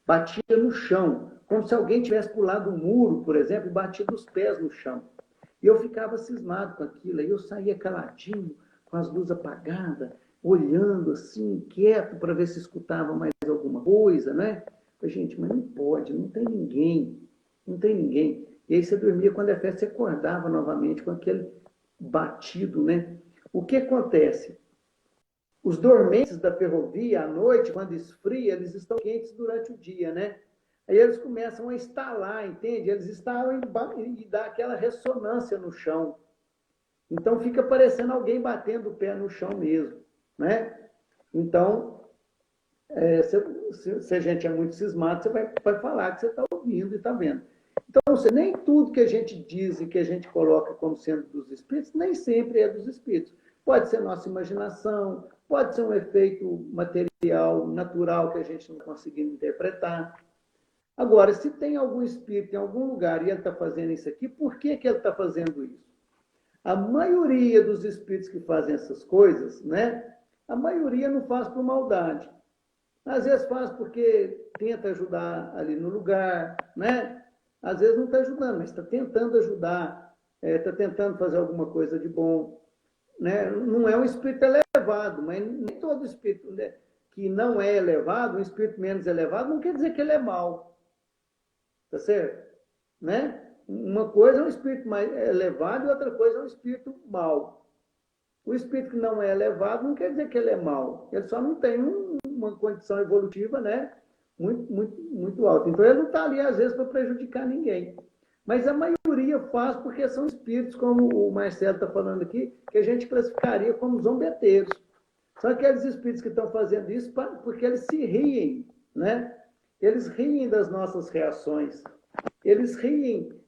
Batia no chão, como se alguém tivesse pulado um muro, por exemplo, e batido os pés no chão. E eu ficava cismado com aquilo, aí eu saía caladinho, com as luzes apagadas, olhando assim, quieto, para ver se escutava mais alguma coisa, né? Falei, gente, mas não pode, não tem ninguém, não tem ninguém. E aí você dormia, quando é festa, você acordava novamente com aquele batido, né? O que acontece? Os dormentes da ferrovia, à noite, quando esfria, eles estão quentes durante o dia, né? Aí eles começam a estalar, entende? Eles estalam e dá aquela ressonância no chão. Então fica parecendo alguém batendo o pé no chão mesmo, né? Então, se a gente é muito cismado, você vai falar que você está ouvindo e está vendo. Então, nem tudo que a gente diz e que a gente coloca como sendo dos espíritos, nem sempre é dos espíritos. Pode ser nossa imaginação, pode ser um efeito material, natural, que a gente não conseguiu interpretar. Agora, se tem algum espírito em algum lugar e ele está fazendo isso aqui, por que que ele está fazendo isso? A maioria dos espíritos que fazem essas coisas, né? A maioria não faz por maldade. Às vezes faz porque tenta ajudar ali no lugar, né? Às vezes não está ajudando, mas está tentando ajudar, está tentando fazer alguma coisa de bom, né? Não é um espírito elevado, mas nem todo espírito, né, que não é elevado, um espírito menos elevado, não quer dizer que ele é mau, tá certo? Né? Uma coisa é um espírito mais elevado e outra coisa é um espírito mau. O espírito que não é elevado não quer dizer que ele é mau, ele só não tem uma condição evolutiva, né, muito alta. Então ele não está ali, às vezes, para prejudicar ninguém. Mas a maioria faz porque são espíritos, como o Marcelo está falando aqui, que a gente classificaria como zombeteiros. São aqueles espíritos que estão fazendo isso porque eles se riem, né? Eles riem das nossas reações. Eles riem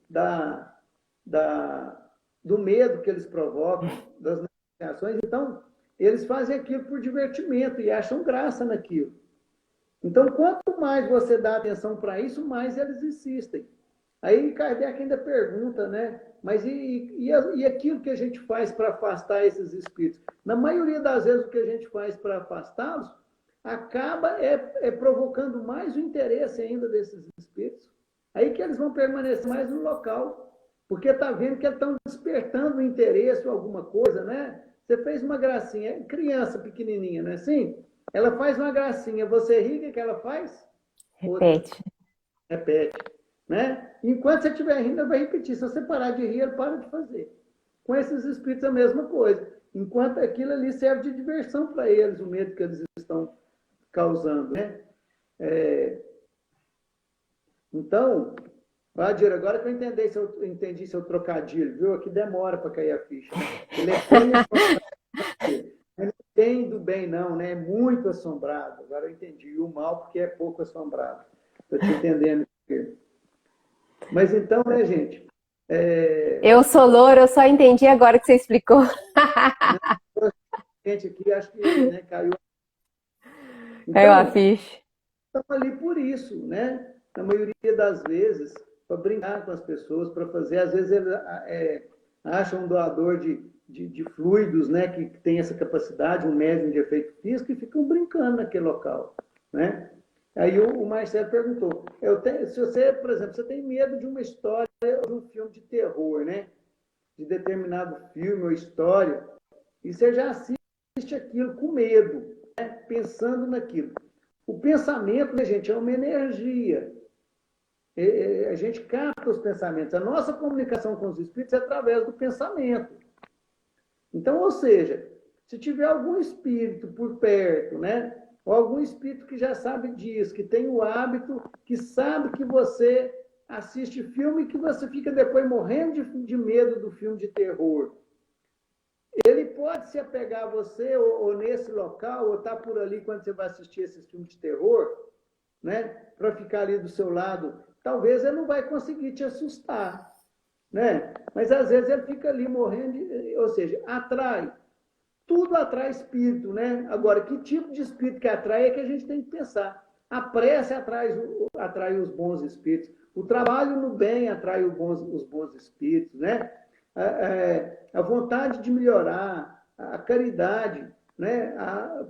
do medo que eles provocam, das nossas reações. Então, eles fazem aquilo por divertimento e acham graça naquilo. Então, quanto mais você dá atenção para isso, mais eles insistem. Aí Kardec ainda pergunta, né? Mas e aquilo que a gente faz para afastar esses espíritos? Na maioria das vezes, o que a gente faz para afastá-los acaba provocando mais o interesse ainda desses espíritos. Aí que eles vão permanecer mais no local, porque está vendo que eles estão despertando o interesse ou alguma coisa, né? Você fez uma gracinha, criança pequenininha, não é assim? Ela faz uma gracinha, você ri, o que ela faz? Repete. Outra. Repete. Né? Enquanto você estiver rindo, ele vai repetir. Se você parar de rir, ele para de fazer. Com esses espíritos é a mesma coisa. Enquanto aquilo ali serve de diversão para eles, o medo que eles estão causando. Né? Então, Dira, agora que eu entendi seu trocadilho, viu? Aqui demora para cair a ficha. Né? Ele é bem assombrado. Não tem do bem, não, né? É muito assombrado. Agora eu entendi. E o mal, porque é pouco assombrado. Estou te entendendo. Mas então, né, gente? Eu sou loura, eu só entendi agora que você explicou. Gente aqui, acho que né, caiu. Caiu a Então, ficha. estamos ali por isso, né? Na maioria das vezes, para brincar com as pessoas, para fazer. Às vezes eles acham um doador de fluidos, né? Que tem essa capacidade, um médium de efeito físico, e ficam brincando naquele local, né? Aí o Marcelo perguntou, se você, por exemplo, você tem medo de uma história, de um filme de terror, né? De determinado filme ou história, e você já assiste aquilo com medo, né? Pensando naquilo. O pensamento, né, gente, é uma energia. A gente capta os pensamentos. A nossa comunicação com os espíritos é através do pensamento. Então, ou seja, se tiver algum espírito por perto, né? Ou algum espírito que já sabe disso, que tem o hábito, que sabe que você assiste filme e que você fica depois morrendo de medo do filme de terror. Ele pode se apegar a você, ou nesse local, ou estar por ali quando você vai assistir esses filmes de terror, né? Para ficar ali do seu lado. Talvez ele não vai conseguir te assustar, né? Mas às vezes ele fica ali morrendo, ou seja, atrai. Tudo atrai espírito, né? Agora, que tipo de espírito que atrai é que a gente tem que pensar. A prece atrai os bons espíritos. O trabalho no bem atrai os bons espíritos, né? A vontade de melhorar, a caridade, né?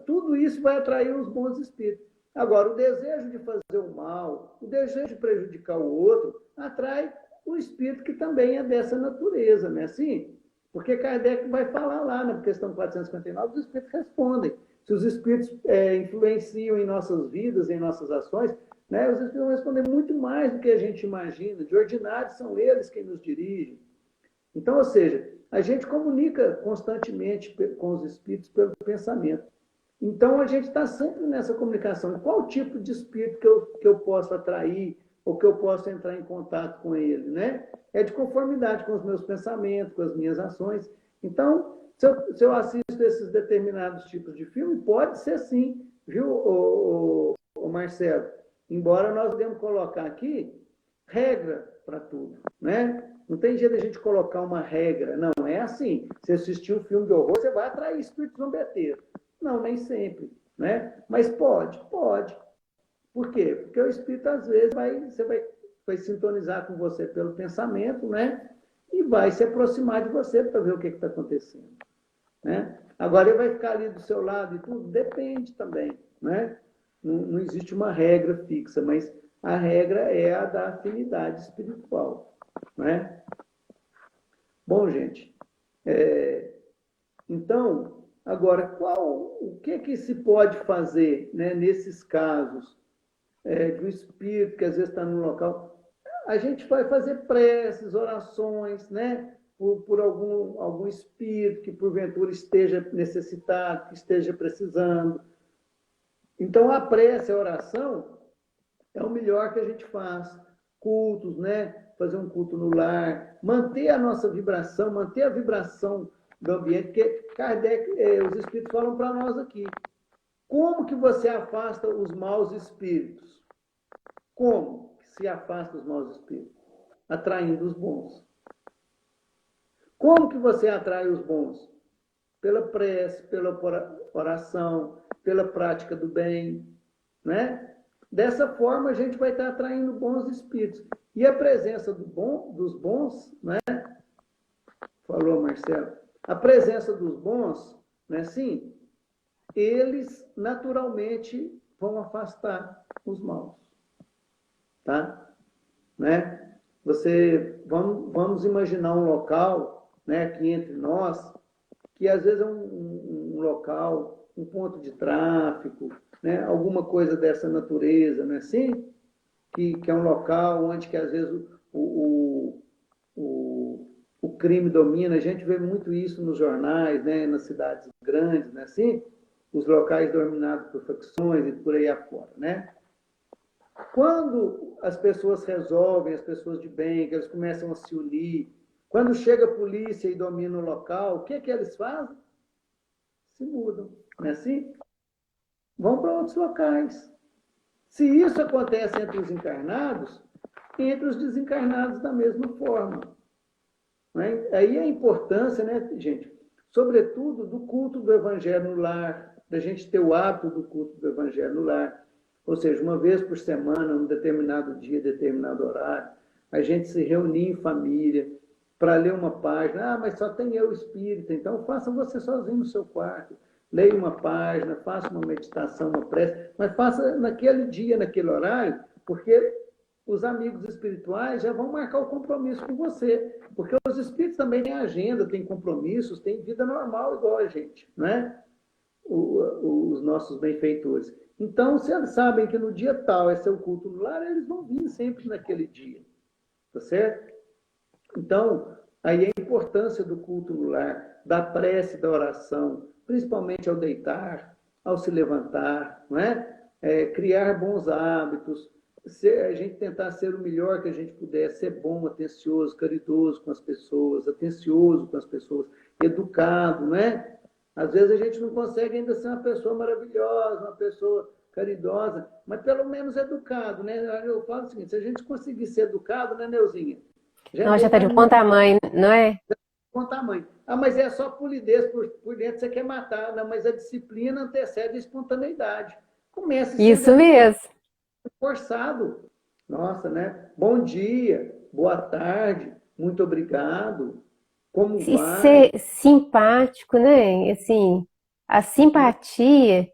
Tudo isso vai atrair os bons espíritos. Agora, o desejo de fazer o mal, o desejo de prejudicar o outro, atrai o espírito que também é dessa natureza, não é assim? Porque Kardec vai falar lá na questão 459, os espíritos respondem. Se os espíritos influenciam em nossas vidas, em nossas ações, né, os espíritos vão responder muito mais do que a gente imagina. De ordinário, são eles quem nos dirigem. Então, ou seja, a gente comunica constantemente com os espíritos pelo pensamento. Então, a gente está sempre nessa comunicação. Qual tipo de espírito que eu posso atrair ou que eu posso entrar em contato com ele, né? É de conformidade com os meus pensamentos, com as minhas ações. Então, se eu assisto esses determinados tipos de filme, pode ser sim, viu, o Marcelo? Embora nós devemos colocar aqui regra para tudo, né? Não tem jeito de a gente colocar uma regra. Não, é assim. Se assistir um filme de horror, você vai atrair espíritos zombeteiros. Não, nem sempre, né? Mas pode. Por quê? Porque o espírito, às vezes, você vai sintonizar com você pelo pensamento, né? E vai se aproximar de você para ver o que está acontecendo, né? Agora, ele vai ficar ali do seu lado e tudo? Depende também, né? Não existe uma regra fixa, mas a regra é a da afinidade espiritual, né? Bom, gente, então, agora, o que se pode fazer, né, nesses casos de um espírito que às vezes está no local? A gente vai fazer preces, orações, né, por algum espírito que porventura esteja necessitado, que esteja precisando. Então, a prece, a oração, é o melhor que a gente faz. Cultos, né? Fazer um culto no lar, manter a nossa vibração, manter a vibração do ambiente, porque Kardec, os espíritos falam para nós aqui. Como que você afasta os maus espíritos? Como que se afasta os maus espíritos? Atraindo os bons. Como que você atrai os bons? Pela prece, pela oração, pela prática do bem, né? Dessa forma, a gente vai estar atraindo bons espíritos. E a presença dos bons, né? Falou Marcelo, a presença dos bons, né? Sim, eles naturalmente vão afastar os maus, tá? Né? Vamos imaginar um local, né? Aqui entre nós, que às vezes é um local, um ponto de tráfico, né? Alguma coisa dessa natureza, não é assim? Que é um local onde que às vezes o crime domina. A gente vê muito isso nos jornais, né? Nas cidades grandes, não é assim? Os locais dominados por facções e por aí afora, né? Quando as pessoas resolvem, as pessoas de bem, que eles começam a se unir, quando chega a polícia e domina o local, o que é que eles fazem? Se mudam, não é assim? Vão para outros locais. Se isso acontece entre os encarnados, entre os desencarnados da mesma forma. Né? Aí a importância, né, gente, sobretudo do culto do Evangelho no lar, da gente ter o hábito do culto do Evangelho no lar, ou seja, uma vez por semana, num determinado dia, determinado horário, a gente se reunir em família para ler uma página. Ah, mas só tem eu espírita, então faça você sozinho no seu quarto. Leia uma página, faça uma meditação, uma prece, mas faça naquele dia, naquele horário, porque os amigos espirituais já vão marcar o compromisso com você, porque os espíritos também têm agenda, têm compromissos, têm vida normal igual a gente, né? Os nossos benfeitores. Então, se eles sabem que no dia tal é seu culto no lar, eles vão vir sempre naquele dia, tá certo? Então, aí a importância do culto no lar, da prece, da oração, principalmente ao deitar, ao se levantar, não é? Criar bons hábitos, a gente tentar ser o melhor que a gente puder, ser bom, atencioso, caridoso com as pessoas, atencioso com as pessoas, educado, não é? Às vezes a gente não consegue ainda ser uma pessoa maravilhosa, uma pessoa caridosa, mas pelo menos educado, né? Eu falo o seguinte, se a gente conseguir ser educado, né, Neuzinha? Já é Não, já meio tá de caminho bom tamanho, não é? com tamanho. Ah, mas é só polidez por dentro, você quer matar. Não, mas a disciplina antecede a espontaneidade. Comece Isso sendo mesmo. forçado. Nossa, né? Bom dia, boa tarde, muito obrigado. Como E vai? ser simpático, né? Assim, a simpatia,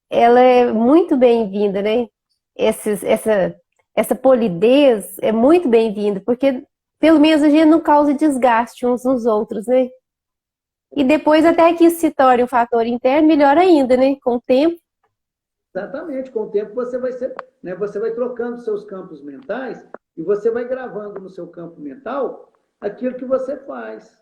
ela é muito bem-vinda, né? Essa polidez é muito bem-vinda, porque pelo menos a gente não causa desgaste uns nos outros, né? E depois até que isso se torne um fator interno, melhor ainda, né? Com o tempo. Exatamente, com o tempo você vai ser, né, você vai trocando seus campos mentais e você vai gravando no seu campo mental aquilo que você faz.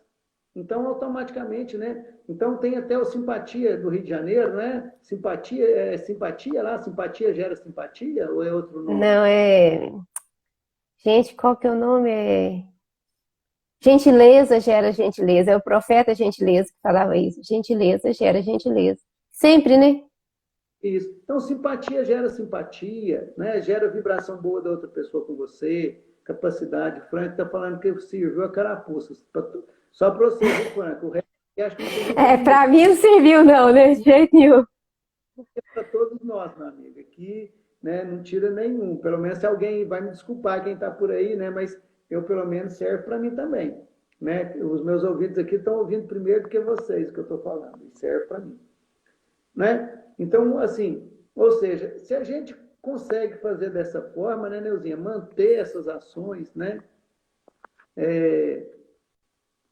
Então, automaticamente, né? Então tem até o simpatia do Rio de Janeiro, né? Simpatia é simpatia lá, simpatia gera simpatia ou é outro nome? Não é. Gente, qual que é o nome? Gentileza gera gentileza. É o profeta Gentileza que falava isso. Gentileza gera gentileza. Sempre, né? Isso. Então, simpatia gera simpatia, né? Gera vibração boa da outra pessoa com você, capacidade. O Frank está falando que serviu a carapuça. Só para você, viu, Frank? O resto acho que não serviu para É, ninguém. pra mim não serviu, não, né? De jeito nenhum. Para todos nós, meu amigo. Aqui, né, não tira nenhum. Pelo menos se alguém vai me desculpar, quem está por aí, né? Mas eu, pelo menos, serve para mim também. Né? Os meus ouvidos aqui estão ouvindo primeiro do que vocês que eu estou falando. E serve para mim. Né? Então, assim, ou seja, se a gente consegue fazer dessa forma, né, Neuzinha, manter essas ações, né,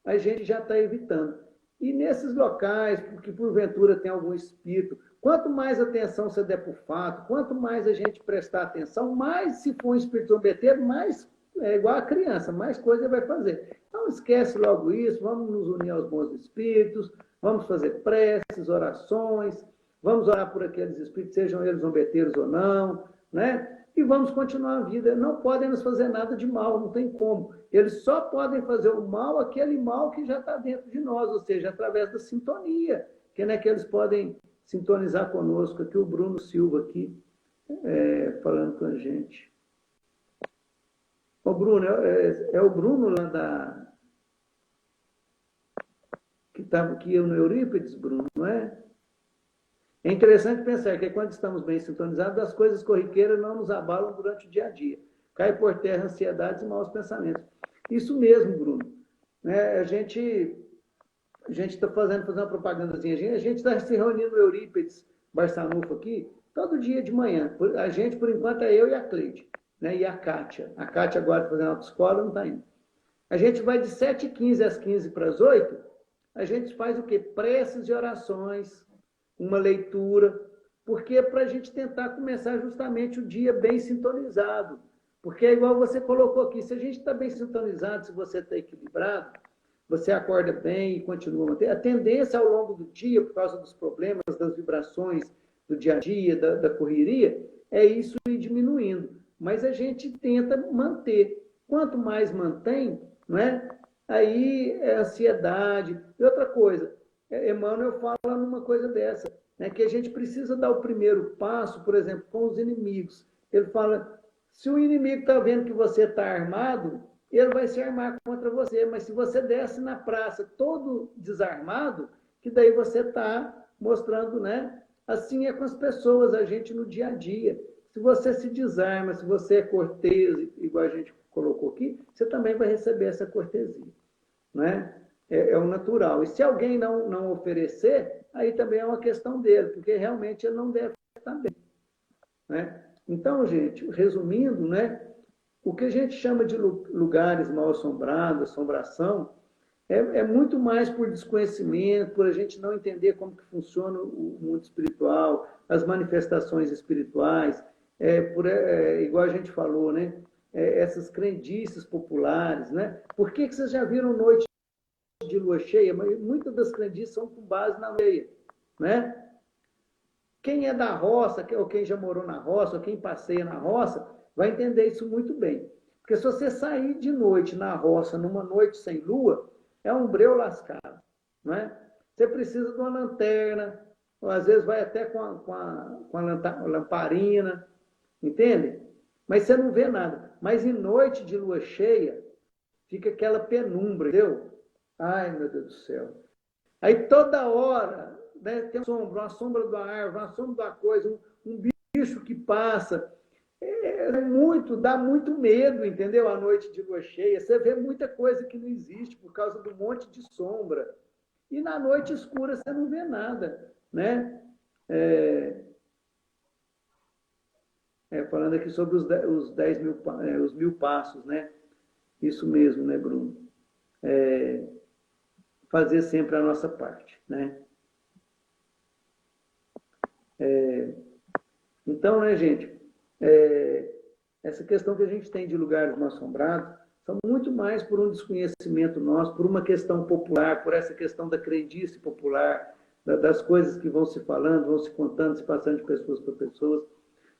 a gente já está evitando. E nesses locais que porventura tem algum espírito, quanto mais atenção você der para o fato, quanto mais a gente prestar atenção, mais se for um espírito zombeteiro, mais é igual a criança, mais coisa vai fazer. Então esquece logo isso, vamos nos unir aos bons espíritos, vamos fazer preces, orações, vamos orar por aqueles espíritos, sejam eles zombeteiros ou não, né? E vamos continuar a vida. Não podem nos fazer nada de mal, não tem como. Eles só podem fazer o mal, aquele mal que já está dentro de nós, ou seja, através da sintonia, que, né, que eles podem sintonizar conosco. Aqui o Bruno Silva aqui, falando com a gente. O Bruno, é o Bruno lá que estava aqui no Eurípides, Bruno, não é? É interessante pensar que quando estamos bem sintonizados, as coisas corriqueiras não nos abalam durante o dia a dia. Cai por terra ansiedades e maus pensamentos. Isso mesmo, Bruno. Né? A gente está fazendo uma propagandazinha. A gente está se reunindo no Eurípides Barçanufo aqui, todo dia de manhã. A gente, por enquanto, é eu e a Cleide, né? E a Kátia. A Kátia agora está fazendo autoescola, não está indo. A gente vai de 7h15 às 15 para as 8, a gente faz o quê? Preces e orações, uma leitura, porque é para a gente tentar começar justamente o dia bem sintonizado. Porque é igual você colocou aqui, se a gente está bem sintonizado, se você está equilibrado, você acorda bem e continua mantendo. A tendência ao longo do dia, por causa dos problemas, das vibrações do dia a dia, da correria, é isso ir diminuindo. mas a gente tenta manter. Quanto mais mantém, não é? Aí é ansiedade. E outra coisa, Emmanuel fala numa coisa dessa, né, que a gente precisa dar o primeiro passo, por exemplo, com os inimigos. Ele fala, se o inimigo está vendo que você está armado, ele vai se armar contra você, mas se você desce na praça todo desarmado, que daí você está mostrando, né? Assim é com as pessoas, a gente no dia a dia. Se você se desarma, se você é cortês, igual a gente colocou aqui, você também vai receber essa cortesia, né? É o natural. E se alguém não oferecer, aí também é uma questão dele, porque realmente ele não deve estar bem, né? Então, gente, resumindo, né? O que a gente chama de lugares mal assombrados, assombração, é muito mais por desconhecimento, por a gente não entender como que funciona o mundo espiritual, as manifestações espirituais, igual a gente falou, né? Essas crendices populares, né? Por que vocês já viram noite de lua cheia? Mas muitas das crendices são com base na lua cheia, né? Quem é da roça, ou quem já morou na roça, ou quem passeia na roça, vai entender isso muito bem. Porque se você sair de noite na roça, numa noite sem lua, é um breu lascado, não é? Você precisa de uma lanterna, ou às vezes vai até com a lamparina, entende? Mas você não vê nada. Mas em noite de lua cheia, fica aquela penumbra, entendeu? Ai, meu Deus do céu. Aí toda hora, né, tem uma sombra da árvore, uma sombra da coisa, um bicho que passa. Dá muito medo, entendeu? A noite de lua cheia. Você vê muita coisa que não existe por causa do monte de sombra. E na noite escura você não vê nada, né? Falando aqui sobre os 10 mil, os 1000 passos, né? Isso mesmo, né, Bruno? Fazer sempre a nossa parte, né? Então, né, gente, essa questão que a gente tem de lugares mal assombrados são muito mais por um desconhecimento nosso, por uma questão popular, por essa questão da crendice popular, das coisas que vão se falando, vão se contando, se passando de pessoas para pessoas,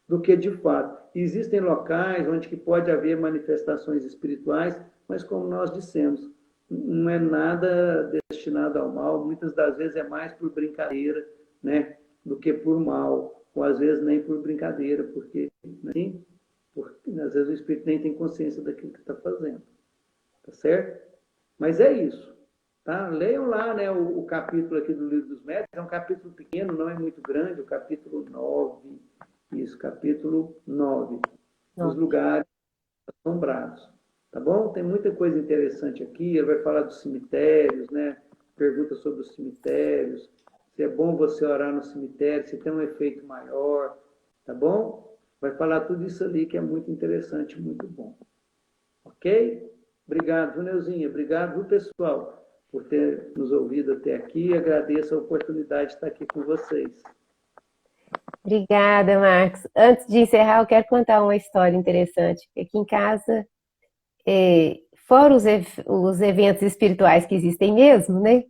do que de fato. Existem locais onde que pode haver manifestações espirituais, mas como nós dissemos, não é nada destinado ao mal, muitas das vezes é mais por brincadeira, né, do que por mal, ou às vezes nem por brincadeira, porque, né, porque às vezes o espírito nem tem consciência daquilo que está fazendo, tá certo? Mas é isso, tá? Leiam lá, né, o capítulo aqui do Livro dos Médiuns, é um capítulo pequeno, não é muito grande, o capítulo 9, isso, capítulo 9, dos lugares assombrados. Tá bom? Tem muita coisa interessante aqui. Ele vai falar dos cemitérios, né? Pergunta sobre os cemitérios. Se é bom você orar no cemitério, se tem um efeito maior. Tá bom? Vai falar tudo isso ali que é muito interessante, muito bom. Ok? Obrigado, viu, Neuzinha? Obrigado, viu, pessoal, por ter nos ouvido até aqui. Agradeço a oportunidade de estar aqui com vocês. Obrigada, Marcos. Antes de encerrar, eu quero contar uma história interessante. Aqui em casa, fora os eventos espirituais que existem mesmo, né?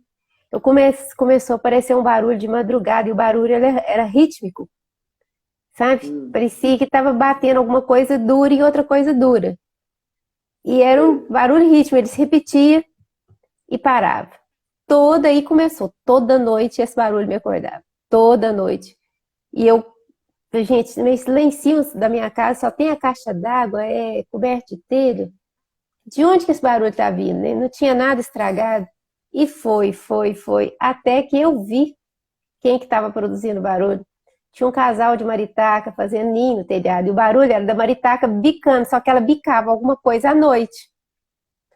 Começou a aparecer um barulho de madrugada e o barulho era rítmico, sabe? Parecia que estava batendo alguma coisa dura em outra coisa dura. E era um barulho rítmico, ele se repetia e parava. Aí começou, toda noite esse barulho me acordava. Toda noite. E gente, lá em cima da minha casa só tem a caixa d'água, é coberto de telha. De onde que esse barulho tá vindo, né? Não tinha nada estragado. E foi, até que eu vi quem que estava produzindo barulho. Tinha um casal de maritaca fazendo ninho no telhado, e o barulho era da maritaca bicando, só que ela bicava alguma coisa à noite.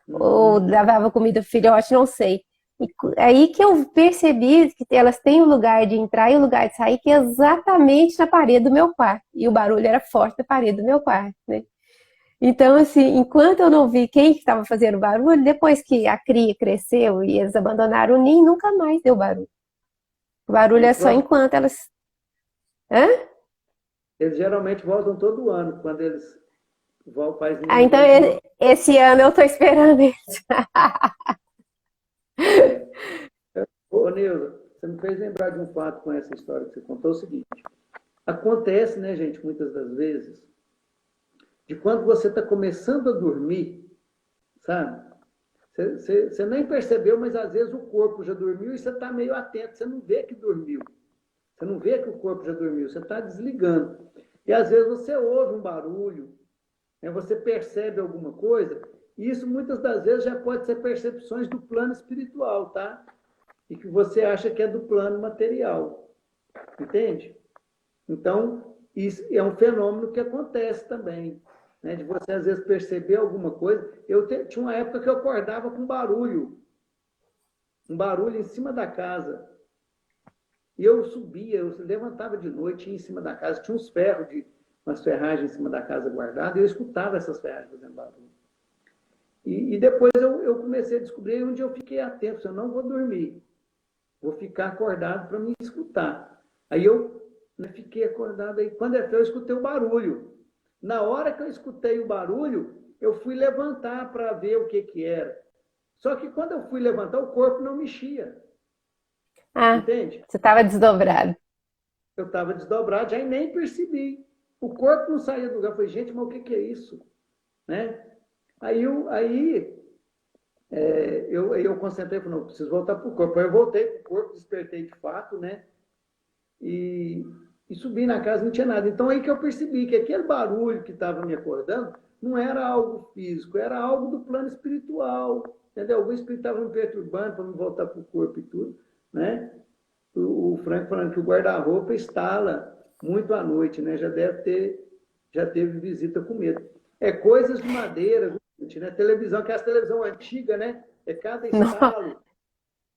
Ou lavava comida pro filhote, não sei. E aí que eu percebi que elas têm um lugar de entrar e um lugar de sair, que é exatamente na parede do meu quarto. E o barulho era forte na parede do meu quarto, né? Então, assim, enquanto eu não vi quem estava fazendo barulho, depois que a cria cresceu e eles abandonaram o ninho, nunca mais deu barulho. O barulho é só enquanto elas... Hã? Eles geralmente voltam todo ano, quando eles fazem... Então esse ano eu estou esperando eles. Ô, Neuza, você me fez lembrar de um fato com essa história que você contou, o seguinte: acontece, né, gente, muitas das vezes, de quando você está começando a dormir, sabe? Você nem percebeu, mas às vezes o corpo já dormiu e você está meio atento, você não vê que dormiu. Você não vê que o corpo já dormiu, você está desligando. E às vezes você ouve um barulho, né? Você percebe alguma coisa, e isso muitas das vezes já pode ser percepções do plano espiritual, tá? E que você acha que é do plano material. Entende? Então, isso é um fenômeno que acontece também, né? De você às vezes perceber alguma coisa. Tinha uma época que eu acordava com um barulho em cima da casa. E eu subia, eu levantava de noite, ia em cima da casa, tinha uns ferros, umas ferragens em cima da casa guardadas, e eu escutava essas ferragens fazendo barulho. E depois eu comecei a descobrir, onde eu fiquei atento, eu não vou dormir, vou ficar acordado para me escutar. Aí eu, né, fiquei acordado, aí quando eu escutei o barulho. Na hora que eu escutei o barulho, eu fui levantar para ver o que era. Só que quando eu fui levantar, o corpo não mexia, Ah, entende? você estava desdobrado. Eu estava desdobrado, já nem percebi. O corpo não saía do lugar. Eu falei, gente, mas o que é isso? Né? Aí eu concentrei e falei, não, preciso voltar para o corpo. Aí eu voltei para o corpo, despertei de fato, né? E, e subi na casa, não tinha nada. Então aí que eu percebi que aquele barulho que estava me acordando não era algo físico, era algo do plano espiritual. Entendeu? Algum espírito estava me perturbando para me voltar para o corpo e tudo, né? O Frank falando que o guarda-roupa instala muito à noite, né? Já teve visita com medo. É coisas de madeira, gente, né? Televisão, que é a televisão antiga, né? É cada Não. estalo.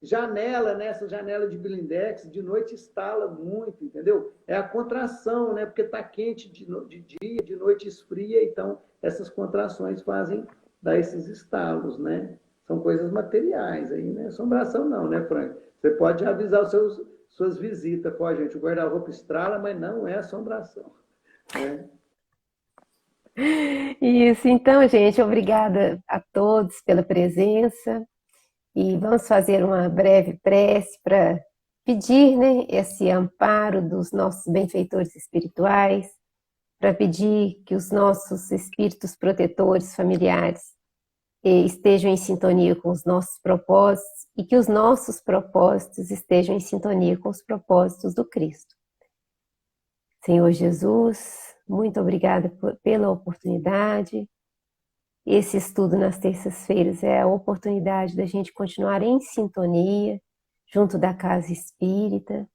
Janela, né? Essa janela de blindex, de noite estala muito, entendeu? É a contração, né? Porque está quente de dia, de noite esfria, então essas contrações fazem dar esses estalos, né? São coisas materiais aí, né? Assombração não, né, Frank? Você pode avisar suas visitas, pode, gente, o guarda-roupa estrala, mas não é assombração, né? Isso, então, gente, obrigada a todos pela presença e vamos fazer uma breve prece para pedir, né, esse amparo dos nossos benfeitores espirituais, para pedir que os nossos espíritos protetores familiares estejam em sintonia com os nossos propósitos e que os nossos propósitos estejam em sintonia com os propósitos do Cristo. Senhor Jesus, muito obrigada pela oportunidade. Esse estudo nas terças-feiras é a oportunidade da gente continuar em sintonia, junto da casa espírita,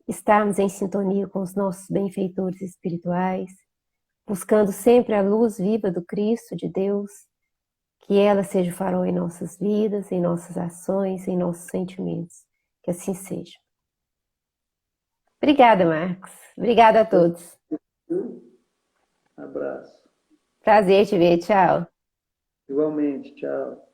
estarmos em sintonia com os nossos benfeitores espirituais, buscando sempre a luz viva do Cristo, de Deus, que ela seja o farol em nossas vidas, em nossas ações, em nossos sentimentos. Que assim seja. Obrigada, Marcos. Obrigada a todos. Um abraço. Prazer te ver. Tchau. Igualmente, tchau.